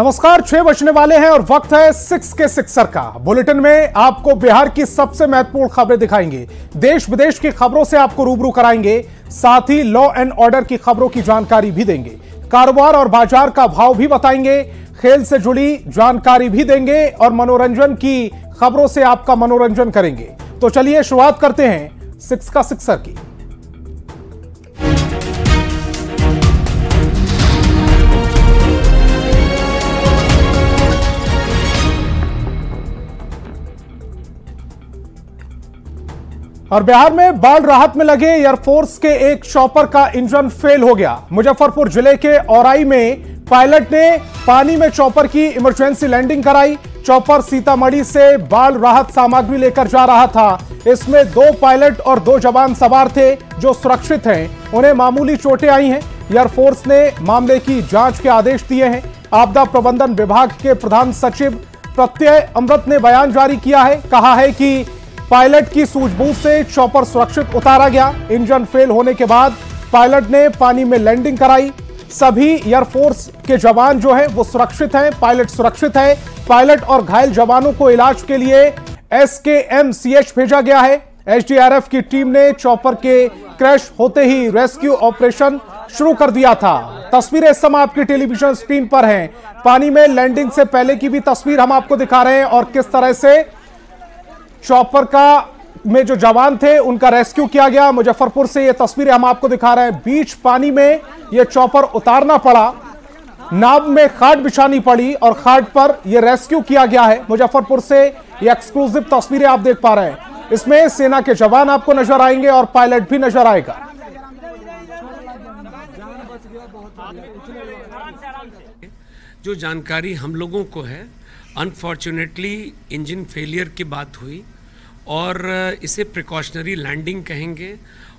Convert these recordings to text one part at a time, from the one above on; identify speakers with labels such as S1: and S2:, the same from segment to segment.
S1: नमस्कार, 6 बजने वाले हैं और वक्त है 6 के सिक्सर का। बुलेटिन में आपको बिहार की सबसे महत्वपूर्ण खबरें दिखाएंगे, देश विदेश की खबरों से आपको रूबरू कराएंगे, साथ ही लॉ एंड ऑर्डर की खबरों की जानकारी भी देंगे, कारोबार और बाजार का भाव भी बताएंगे, खेल से जुड़ी जानकारी भी देंगे और मनोरंजन की खबरों से आपका मनोरंजन करेंगे। तो चलिए शुरुआत करते हैं 6 का सिक्सर की। और बिहार में बाढ़ राहत में लगे एयरफोर्स के एक चॉपर का इंजन फेल हो गया। मुजफ्फरपुर जिले के औराई में पायलट ने पानी में चॉपर की इमरजेंसी लैंडिंग कराई। चॉपर सीतामढ़ी से बाढ़ राहत सामग्री लेकर जा रहा था। इसमें 2 पायलट और 2 जवान सवार थे जो सुरक्षित हैं। उन्हें मामूली चोटें आई हैं। एयरफोर्स ने मामले की जांच के आदेश दिए हैं। आपदा प्रबंधन विभाग के प्रधान सचिव प्रत्यय अमृत ने बयान जारी किया है। कहा है कि पायलट की सूझबूझ से चॉपर सुरक्षित उतारा गया। इंजन फेल होने के बाद पायलट ने पानी में लैंडिंग कराई। सभी एयरफोर्स के जवान जो हैं वो सुरक्षित हैं, पायलट सुरक्षित है। पायलट और घायल जवानों को इलाज के लिए SKMCH भेजा गया है। SDRF की टीम ने चॉपर के क्रैश होते ही रेस्क्यू ऑपरेशन शुरू कर दिया था। तस्वीरें इस समय आपकी टेलीविजन स्क्रीन पर हैं। पानी में लैंडिंग से पहले की भी तस्वीर हम आपको दिखा रहे हैं और किस तरह से चॉपर में जो जवान थे उनका रेस्क्यू किया गया। मुजफ्फरपुर से ये तस्वीरें हम आपको दिखा रहे हैं। बीच पानी में ये चॉपर उतारना पड़ा, नाव में खाट बिछानी पड़ी और खाट पर ये रेस्क्यू किया गया है। मुजफ्फरपुर से ये एक्सक्लूसिव तस्वीरें आप देख पा रहे हैं। इसमें सेना के जवान आपको नजर आएंगे और पायलट भी नजर आएगा।
S2: जो जानकारी हम लोगों को है, अनफॉर्चुनेटली इंजन फेलियर की बात हुई और इसे प्रिकॉशनरी लैंडिंग कहेंगे।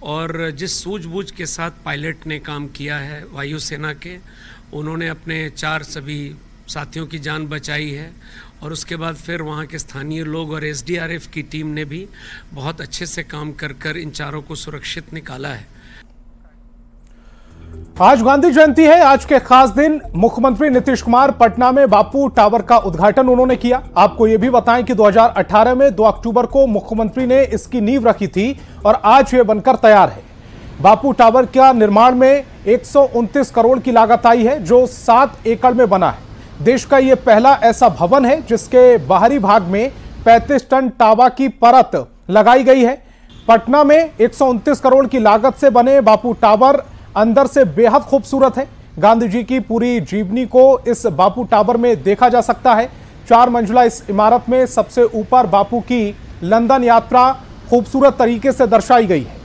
S2: और जिस सूझबूझ के साथ पायलट ने काम किया है वायुसेना के, उन्होंने अपने 4 सभी साथियों की जान बचाई है। और उसके बाद फिर वहाँ के स्थानीय लोग और SDRF की टीम ने भी बहुत अच्छे से काम कर इन चारों को सुरक्षित निकाला है।
S1: आज गांधी जयंती है। आज के खास दिन मुख्यमंत्री नीतीश कुमार पटना में बापू टावर का उद्घाटन उन्होंने किया। आपको यह भी बताएं कि 2018 में 2 अक्टूबर को मुख्यमंत्री ने इसकी नींव रखी थी और आज यह बनकर तैयार है। बापू टावर का निर्माण में 129 करोड़ की लागत आई है, जो 7 एकड़ में बना है। देश का यह पहला ऐसा भवन है जिसके बाहरी भाग में 35 टन टावा की परत लगाई गई है। पटना में 129 करोड़ की लागत से बने बापू टावर अंदर से बेहद खूबसूरत है। गांधी जी की पूरी जीवनी को इस बापू टावर में देखा जा सकता है। 4 मंजिला इस इमारत में सबसे ऊपर बापू की लंदन यात्रा खूबसूरत तरीके से दर्शाई गई है।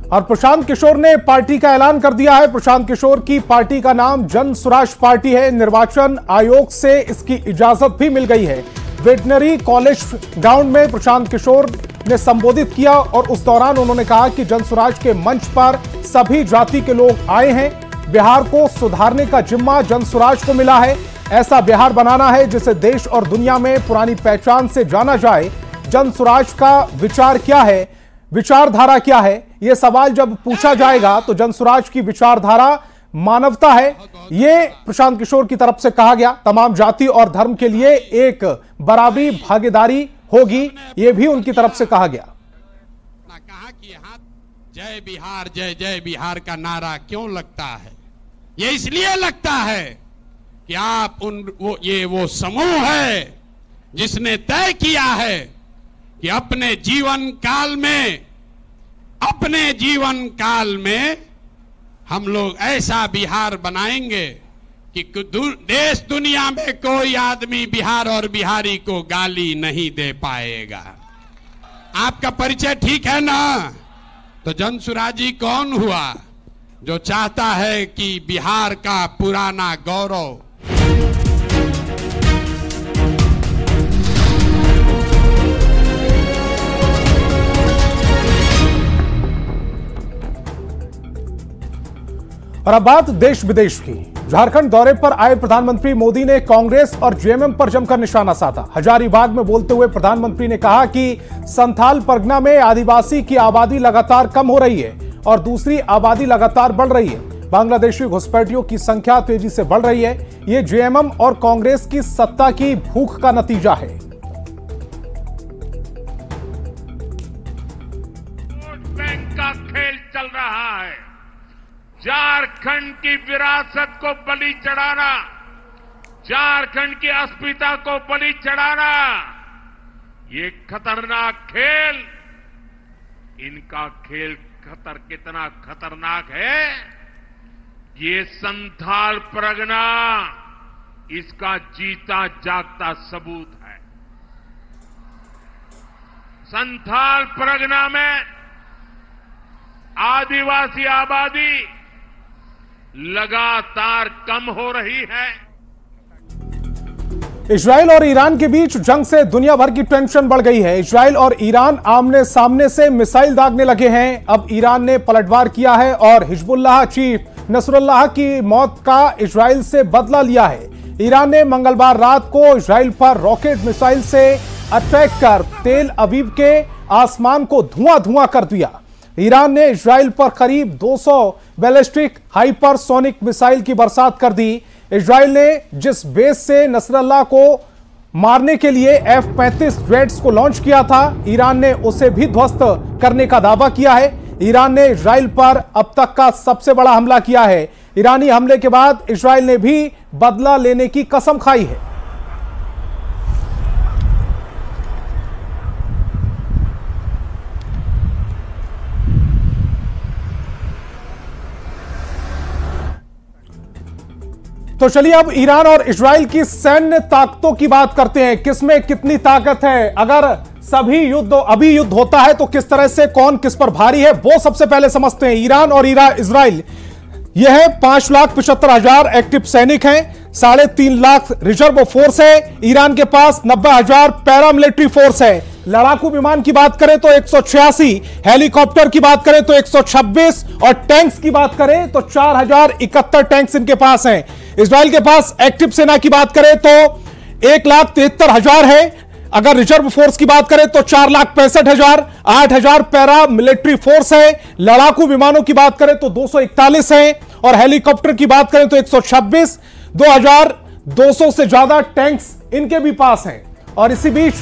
S1: और प्रशांत किशोर ने पार्टी का ऐलान कर दिया है। प्रशांत किशोर की पार्टी का नाम जन स्वराज पार्टी है। निर्वाचन आयोग से इसकी इजाजत भी मिल गई है। वेटनरी कॉलेज ग्राउंड में प्रशांत किशोर ने संबोधित किया और उस दौरान उन्होंने कहा कि जन स्वराज के मंच पर सभी जाति के लोग आए हैं। बिहार को सुधारने का जिम्मा जन स्वराज को मिला है। ऐसा बिहार बनाना है जिसे देश और दुनिया में पुरानी पहचान से जाना जाए। जन स्वराज का विचार क्या है, विचारधारा क्या है, यह सवाल जब पूछा जाएगा तो जन स्वराज की विचारधारा मानवता है, ये प्रशांत किशोर की तरफ से कहा गया। तमाम जाति और धर्म के लिए एक बराबरी भागीदारी होगी, ये भी उनकी तरफ से कहा गया।
S3: कहा कि यहाँ जय बिहार जय जय बिहार का नारा क्यों लगता है? ये इसलिए लगता है कि आप वो समूह है जिसने तय किया है कि अपने जीवन काल में हम लोग ऐसा बिहार बनाएंगे कि देश दुनिया में कोई आदमी बिहार और बिहारी को गाली नहीं दे पाएगा। आपका परिचय ठीक है ना? तो जन स्वराजी कौन हुआ? जो चाहता है कि बिहार का पुराना गौरव
S1: और अब बात देश विदेश की। झारखंड दौरे पर आए प्रधानमंत्री मोदी ने कांग्रेस और जेएमएम पर जमकर निशाना साधा। हजारीबाग में बोलते हुए प्रधानमंत्री ने कहा कि संथाल परगना में आदिवासी की आबादी लगातार कम हो रही है और दूसरी आबादी लगातार बढ़ रही है। बांग्लादेशी घुसपैठियों की संख्या तेजी से बढ़ रही है। ये जेएमएम और कांग्रेस की सत्ता की भूख का नतीजा है।
S4: वोट बैंक का खेल चल रहा है। झारखंड की विरासत को बलि चढ़ाना, झारखंड की अस्मिता को बलि चढ़ाना, ये खतरनाक खेल, इनका खेल कितना खतरनाक है, ये संथाल परगना इसका जीता जागता सबूत है। संथाल परगना में आदिवासी आबादी लगातार कम हो रही है।
S1: इजराइल और ईरान के बीच जंग से दुनिया भर की टेंशन बढ़ गई है। इजराइल और ईरान आमने सामने से मिसाइल दागने लगे हैं। अब ईरान ने पलटवार किया है और हिजबुल्लाह चीफ नसरुल्लाह की मौत का इजराइल से बदला लिया है। ईरान ने मंगलवार रात को इजराइल पर रॉकेट मिसाइल से अटैक कर तेल अवीव के आसमान को धुआं धुआं कर दिया। ईरान ने इजराइल पर करीब 200 बैलिस्टिक हाइपरसोनिक मिसाइल की बरसात कर दी। इजराइल ने जिस बेस से नसरल्लाह को मारने के लिए F-35 जेट्स को लॉन्च किया था, ईरान ने उसे भी ध्वस्त करने का दावा किया है। ईरान ने इजराइल पर अब तक का सबसे बड़ा हमला किया है। ईरानी हमले के बाद इजराइल ने भी बदला लेने की कसम खाई है। तो चलिए अब ईरान और इजराइल की सैन्य ताकतों की बात करते हैं। किसमें कितनी ताकत है, अगर अभी युद्ध होता है तो किस तरह से कौन किस पर भारी है, वो सबसे पहले समझते हैं। ईरान और इजराइल, यह है 5,75,000 एक्टिव सैनिक हैं, 3.5 लाख रिजर्व फोर्स है। ईरान के पास 90,000 पैरामिलिट्री फोर्स है। लड़ाकू विमान की बात करें तो 186, हेलीकॉप्टर की बात करें तो 126 और टैंक्स की बात करें तो 4,071 टैंक्स इनके पास हैं। इजराइल के पास एक्टिव सेना की बात करें तो 1,73,000 है। अगर रिजर्व फोर्स की बात करें तो 4,65,000, 8,000 पैरा मिलिट्री फोर्स है। लड़ाकू विमानों की बात करें तो 241 है और हेलीकॉप्टर की बात करें तो 126, 2,200 से ज्यादा टैंक्स इनके भी पास हैं। और इसी बीच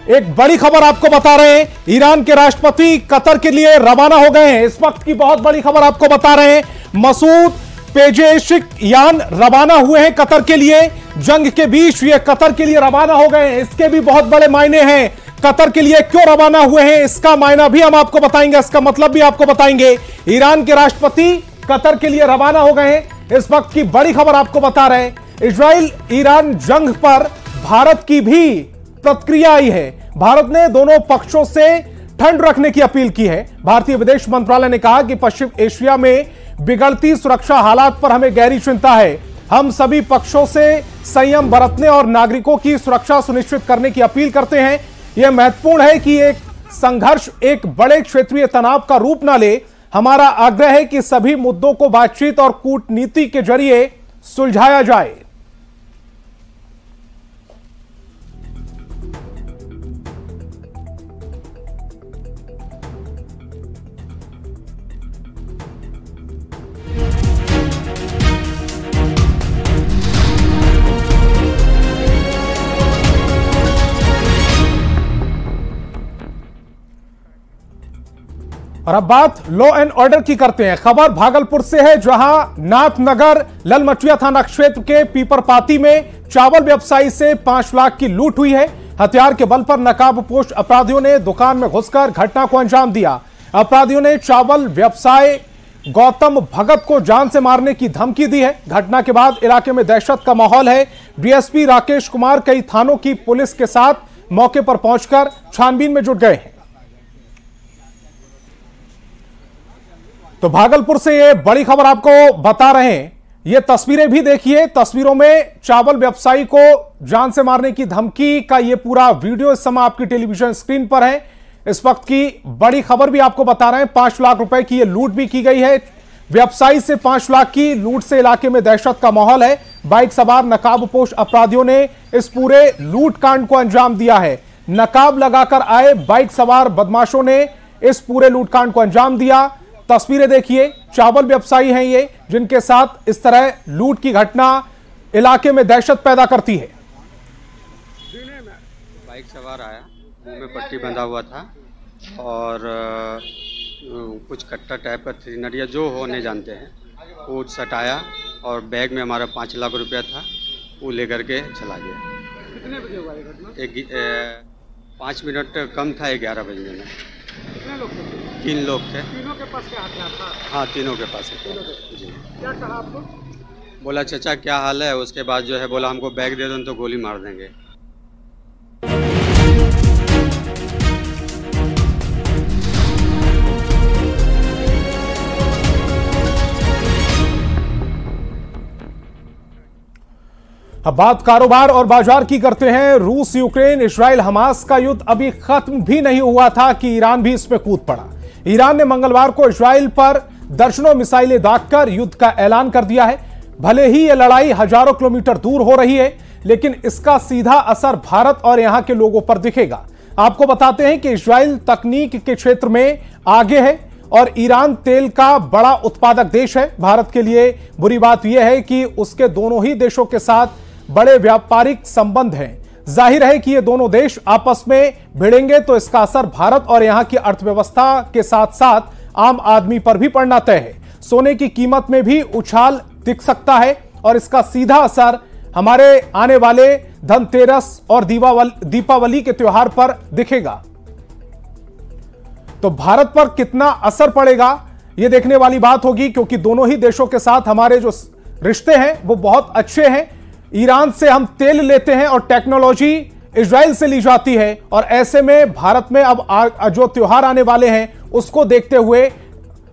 S1: एक बड़ी खबर आपको बता रहे हैं, ईरान के राष्ट्रपति कतर के लिए रवाना हो गए हैं। इस वक्त की बहुत बड़ी खबर आपको बता रहे हैं, मसूद पेजेशिकियान रवाना हुए हैं कतर के लिए। जंग के बीच ये कतर के लिए रवाना हो गए हैं, इसके भी बहुत बड़े मायने हैं। कतर के लिए क्यों रवाना हुए हैं, इसका मायना भी हम आपको बताएंगे, इसका मतलब भी आपको बताएंगे। ईरान के राष्ट्रपति कतर के लिए रवाना हो गए हैं, इस वक्त की बड़ी खबर आपको बता रहे हैं। इजराइल ईरान जंग पर भारत की भी प्रतिक्रिया आई है। भारत ने दोनों पक्षों से ठंड रखने की अपील की है। भारतीय विदेश मंत्रालय ने कहा कि पश्चिम एशिया में बिगड़ती सुरक्षा हालात पर हमें गहरी चिंता है। हम सभी पक्षों से संयम बरतने और नागरिकों की सुरक्षा सुनिश्चित करने की अपील करते हैं। यह महत्वपूर्ण है कि एक संघर्ष एक बड़े क्षेत्रीय तनाव का रूप न ले। हमारा आग्रह है कि सभी मुद्दों को बातचीत और कूटनीति के जरिए सुलझाया जाए। और अब बात लॉ एंड ऑर्डर की करते हैं। खबर भागलपुर से है, जहां नाथनगर ललमटिया थाना क्षेत्र के पीपरपाती में चावल व्यवसायी से 5 लाख की लूट हुई है। हथियार के बल पर नकाबपोश अपराधियों ने दुकान में घुसकर घटना को अंजाम दिया। अपराधियों ने चावल व्यवसायी गौतम भगत को जान से मारने की धमकी दी है। घटना के बाद इलाके में दहशत का माहौल है। डीएसपी राकेश कुमार कई थानों की पुलिस के साथ मौके पर पहुंचकर छानबीन में जुट गए हैं। तो भागलपुर से ये बड़ी खबर आपको बता रहे हैं। ये तस्वीरें भी देखिए, तस्वीरों में चावल व्यवसायी को जान से मारने की धमकी का ये पूरा वीडियो इस समय आपकी टेलीविजन स्क्रीन पर है। इस वक्त की बड़ी खबर भी आपको बता रहे हैं, 5 लाख रुपए की ये लूट भी की गई है। व्यवसायी से 5 लाख की लूट से इलाके में दहशत का माहौल है। बाइक सवार नकाबपोश अपराधियों ने इस पूरे लूट कांड को अंजाम दिया है। नकाब लगाकर आए बाइक सवार बदमाशों ने इस पूरे लूटकांड को अंजाम दिया। तस्वीरें देखिए, चावल व्यवसायी हैं ये, जिनके साथ इस तरह लूट की घटना इलाके में दहशत पैदा करती है।
S5: बाइक सवार आया, मुंह में पट्टी बंधा हुआ था और कुछ कट्टा टाइप का थ्रिनरिया जो होने जानते हैं वो सटाया और बैग में हमारा 5 लाख रुपया था, वो लेकर के चला गया।
S6: कितने बजे हुआ ये घटना?
S5: 5 मिनट कम था, 11 बजने में।
S6: कितने लोग थे?
S5: 3 लोग थे।
S6: तीनों के पास क्या हथियार था?
S5: हाँ, तीनों के पास है। जी।
S6: क्या कहा आपको?
S5: बोला चाचा क्या हाल है, उसके बाद जो है बोला हमको बैग दे दो तो गोली मार देंगे।
S1: अब बात कारोबार और बाजार की करते हैं। रूस, यूक्रेन, इजराइल, हमास का युद्ध अभी खत्म भी नहीं हुआ था कि ईरान भी इसमें कूद पड़ा। ईरान ने मंगलवार को इजराइल पर दर्जनों मिसाइलें दागकर युद्ध का ऐलान कर दिया है। भले ही यह लड़ाई हजारों किलोमीटर दूर हो रही है, लेकिन इसका सीधा असर भारत और यहां के लोगों पर दिखेगा। आपको बताते हैं कि इजराइल तकनीक के क्षेत्र में आगे है और ईरान तेल का बड़ा उत्पादक देश है। भारत के लिए बुरी बात यह है कि उसके दोनों ही देशों के साथ बड़े व्यापारिक संबंध हैं। जाहिर है कि ये दोनों देश आपस में भिड़ेंगे तो इसका असर भारत और यहां की अर्थव्यवस्था के साथ साथ आम आदमी पर भी पड़ना तय है। सोने की कीमत में भी उछाल दिख सकता है और इसका सीधा असर हमारे आने वाले धनतेरस और दीपावली के त्योहार पर दिखेगा। तो भारत पर कितना असर पड़ेगा यह देखने वाली बात होगी, क्योंकि दोनों ही देशों के साथ हमारे जो रिश्ते हैं वो बहुत अच्छे हैं। ईरान से हम तेल लेते हैं और टेक्नोलॉजी इजराइल से ली जाती है, और ऐसे में भारत में अब जो त्योहार आने वाले हैं उसको देखते हुए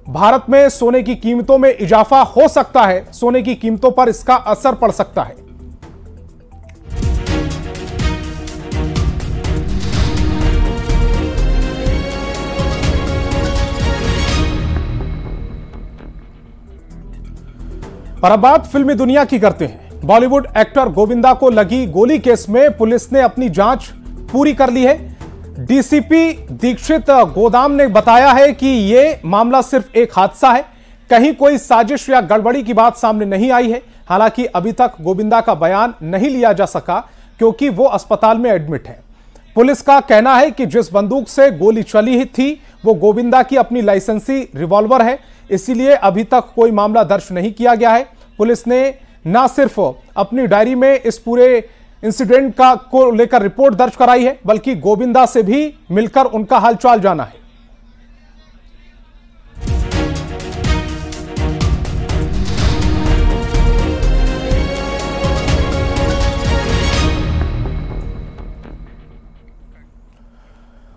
S1: भारत में सोने की कीमतों में इजाफा हो सकता है। सोने की कीमतों पर इसका असर पड़ सकता है। और अब बात फिल्मी दुनिया की करते हैं। बॉलीवुड एक्टर गोविंदा को लगी गोली केस में पुलिस ने अपनी जांच पूरी कर ली है। डीसीपी दीक्षित गोदाम ने बताया है कि यह मामला सिर्फ एक हादसा है, कहीं कोई साजिश या गड़बड़ी की बात सामने नहीं आई है। हालांकि अभी तक गोविंदा का बयान नहीं लिया जा सका क्योंकि वो अस्पताल में एडमिट है। पुलिस का कहना है कि जिस बंदूक से गोली चली थी वो गोविंदा की अपनी लाइसेंसी रिवॉल्वर है, इसीलिए अभी तक कोई मामला दर्ज नहीं किया गया है। पुलिस ने न सिर्फ अपनी डायरी में इस पूरे इंसिडेंट को लेकर रिपोर्ट दर्ज कराई है, बल्कि गोविंदा से भी मिलकर उनका हालचाल जाना है।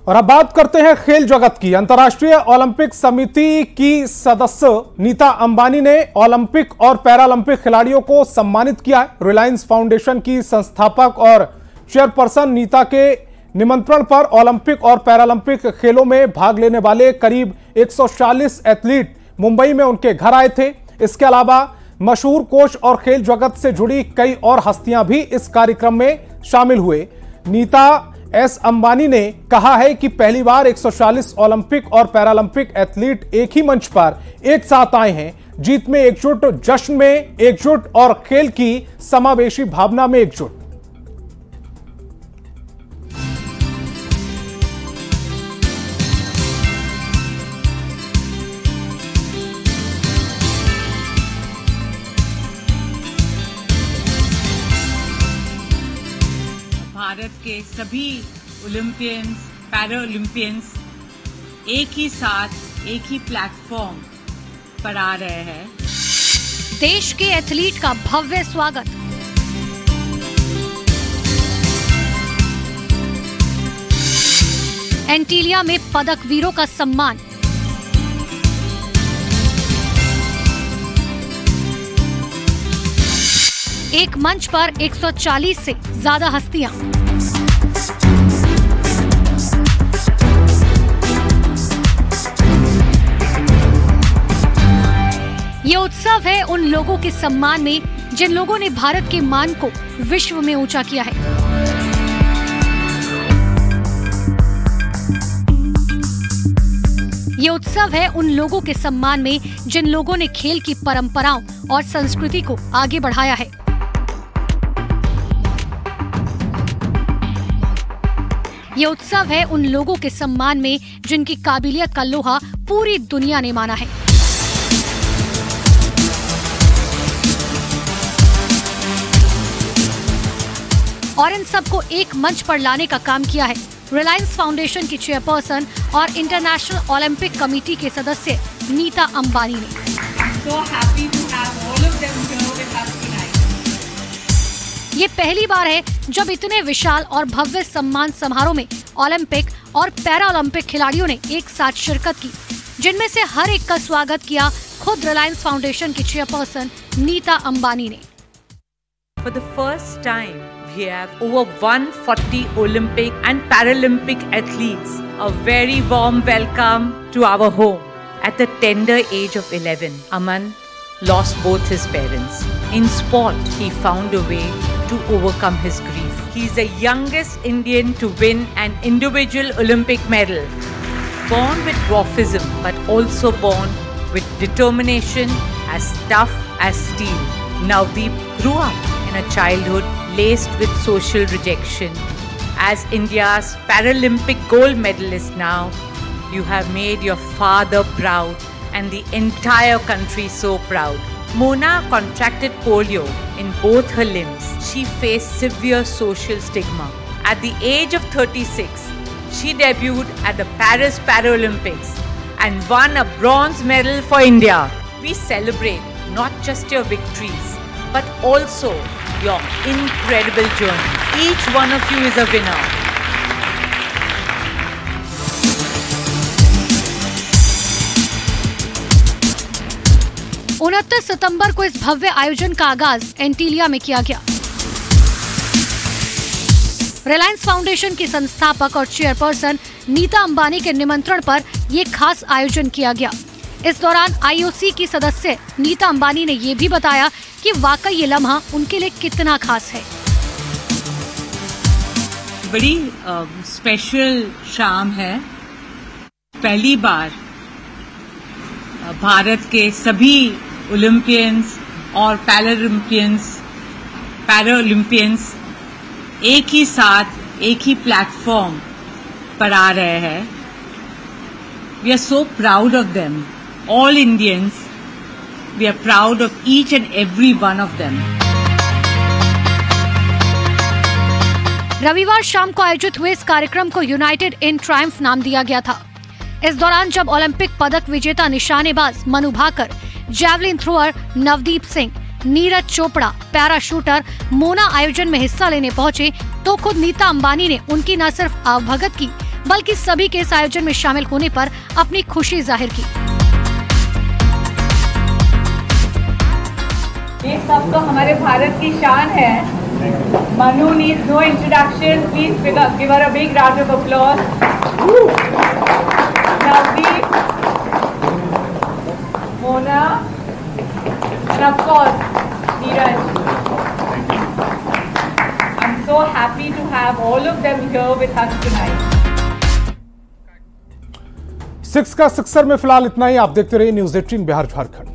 S1: और अब बात करते हैं खेल जगत की। अंतर्राष्ट्रीय ओलंपिक समिति की सदस्य नीता अंबानी ने ओलंपिक और पैरालंपिक खिलाड़ियों को सम्मानित किया है। रिलायंस फाउंडेशन की संस्थापक और चेयरपर्सन नीता के निमंत्रण पर ओलंपिक और पैरालंपिक खेलों में भाग लेने वाले करीब 140 एथलीट मुंबई में उनके घर आए थे। इसके अलावा मशहूर कोच और खेल जगत से जुड़ी कई और हस्तियां भी इस कार्यक्रम में शामिल हुए। नीता एस अंबानी ने कहा है कि पहली बार 140 ओलंपिक और पैरालंपिक एथलीट एक ही मंच पर एक साथ आए हैं। जीत में एकजुट, जश्न में एकजुट और खेल की समावेशी भावना में एकजुट।
S7: भारत के सभी ओलंपियंस, पैरालंपियंस एक ही साथ एक ही प्लेटफॉर्म पर आ रहे हैं।
S8: देश के एथलीट का भव्य स्वागत। एंटीलिया में पदक वीरों का सम्मान। एक मंच पर 140 से ज्यादा हस्तियां। ये उत्सव है उन लोगों के सम्मान में जिन लोगों ने भारत के मान को विश्व में ऊंचा किया है। ये उत्सव है उन लोगों के सम्मान में जिन लोगों ने खेल की परंपराओं और संस्कृति को आगे बढ़ाया है। ये उत्सव है उन लोगों के सम्मान में जिनकी काबिलियत का लोहा पूरी दुनिया ने माना है। और इन सबको एक मंच पर लाने का काम किया है रिलायंस फाउंडेशन की चेयरपर्सन और इंटरनेशनल ओलंपिक कमेटी के सदस्य नीता अंबानी ने। ये पहली बार है जब इतने विशाल और भव्य सम्मान समारोह में ओलंपिक और पैरा ओलंपिक खिलाड़ियों ने एक साथ शिरकत की, जिनमें से हर एक का स्वागत किया खुद रिलायंस फाउंडेशन की चेयरपर्सन नीता अंबानी ने।
S7: For the first time, we have over 140 Olympic and Paralympic athletes. A very warm welcome to our home. At the tender age of 11, Aman lost both his parents. In sport, he found a way to overcome his grief. He is the youngest Indian to win an individual Olympic medal. Born with dwarfism, but also born with determination as tough as steel. Navdeep grew up in a childhood laced with social rejection. As India's Paralympic gold medalist now, you have made your father proud and the entire country so proud. Mona contracted polio in both her limbs. She faced severe social stigma. At the age of 36, she debuted at the Paris Paralympics and won a bronze medal for India. We celebrate not just your victories, but also your incredible journey. Each one of you is a winner.
S8: उनतीस सितंबर को इस भव्य आयोजन का आगाज एंटीलिया में किया गया। Reliance foundation की संस्थापक और चेयरपर्सन नीता अंबानी के निमंत्रण पर यह खास आयोजन किया गया। इस दौरान आईओसी की सदस्य नीता अंबानी ने ये भी बताया कि वाकई ये लम्हा उनके लिए कितना खास है।
S7: बड़ी स्पेशल शाम है। पहली बार भारत के सभी ओलंपियंस और पैरालंपियंस एक ही साथ एक ही प्लेटफॉर्म पर आ रहे हैं। We are so proud of them. All Indians, we are proud of each and every one of them.
S8: रविवार शाम को आयोजित हुए इस कार्यक्रम को यूनाइटेड इन ट्रायम्फ नाम दिया गया था। इस दौरान जब ओलंपिक पदक विजेता निशानेबाज Manu Bhaker, javelin thrower Navdeep Singh, Neeraj Chopra, para shooter Mona आयोजन में हिस्सा लेने पहुंचे तो खुद नीता अंबानी ने उनकी न सिर्फ आवभगत की बल्कि सभी के इस आयोजन में शामिल होने पर अपनी खुशी जाहिर की।
S7: ये सब तो हमारे भारत की शान है। Manu needs no introduction. Please give her a big round of applause. Navdeep, Mona, and of course, Neeraj. I'm so happy to have all of them here with us tonight.
S1: Six का sixer में फिलहाल इतना ही। आप देखते रहिए news 18 Bihar Jharkhand.